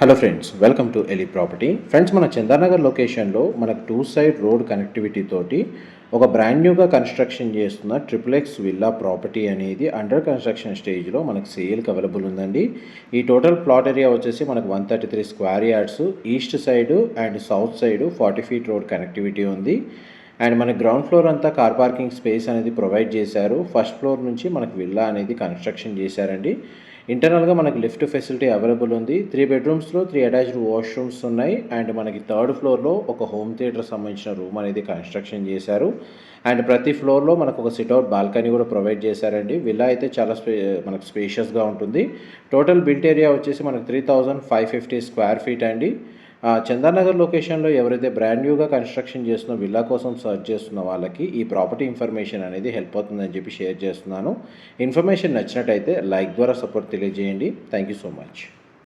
Hello friends, welcome to ఎలి property. Friends, మన చందానగర్ లొకేషన్లో మనకు టూ సైడ్ రోడ్ కనెక్టివిటీ తోటి ఒక బ్రాండ్ న్యూగా కన్స్ట్రక్షన్ చేస్తున్న ట్రిపుల్ విల్లా ప్రాపర్టీ అనేది అండర్ కన్స్ట్రక్షన్ స్టేజ్లో మనకు సేల్కి అవైలబుల్ ఉందండి. ఈ టోటల్ ప్లాట్ ఏరియా వచ్చేసి మనకు 133 square yards, east side and south side 40 feet road connectivity ఉంది. అండ్ మన గ్రౌండ్ ఫ్లోర్ అంతా కార్ పార్కింగ్ స్పేస్ అనేది ప్రొవైడ్ చేశారు. ఫస్ట్ ఫ్లోర్ నుంచి మనకు విల్లా అనేది కన్స్ట్రక్షన్ చేశారండి. ఇంటర్నల్గా మనకి లిఫ్ట్ ఫెసిలిటీ అవైలబుల్ ఉంది. 3 బెడ్రూమ్స్లో 3 అటాచ్డ్ వాష్రూమ్స్ ఉన్నాయి. అండ్ మనకి థర్డ్ ఫ్లోర్లో ఒక హోమ్ థియేటర్ సంబంధించిన రూమ్ అనేది కన్స్ట్రక్షన్ చేశారు. అండ్ ప్రతి ఫ్లోర్లో మనకు ఒక సిట్అవుట్ బాల్కనీ కూడా ప్రొవైడ్ చేశారండి. విల్లా అయితే చాలా మనకు స్పేషియస్గా ఉంటుంది. టోటల్ బిల్ట్ ఏరియా వచ్చేసి మనకు 3550 స్క్వేర్ ఫీట్ అండి. చందానగర్ లొకేషన్లో ఎవరైతే బ్రాండ్ న్యూగా కన్స్ట్రక్షన్ చేస్తున్న విల్లా కోసం సర్చ్ చేస్తున్న వాళ్ళకి ఈ ప్రాపర్టీ ఇన్ఫర్మేషన్ అనేది హెల్ప్ అవుతుందని చెప్పి షేర్ చేస్తున్నాను. ఇన్ఫర్మేషన్ నచ్చినట్టయితే లైక్ ద్వారా సపోర్ట్ తెలియజేయండి. Thank you so much.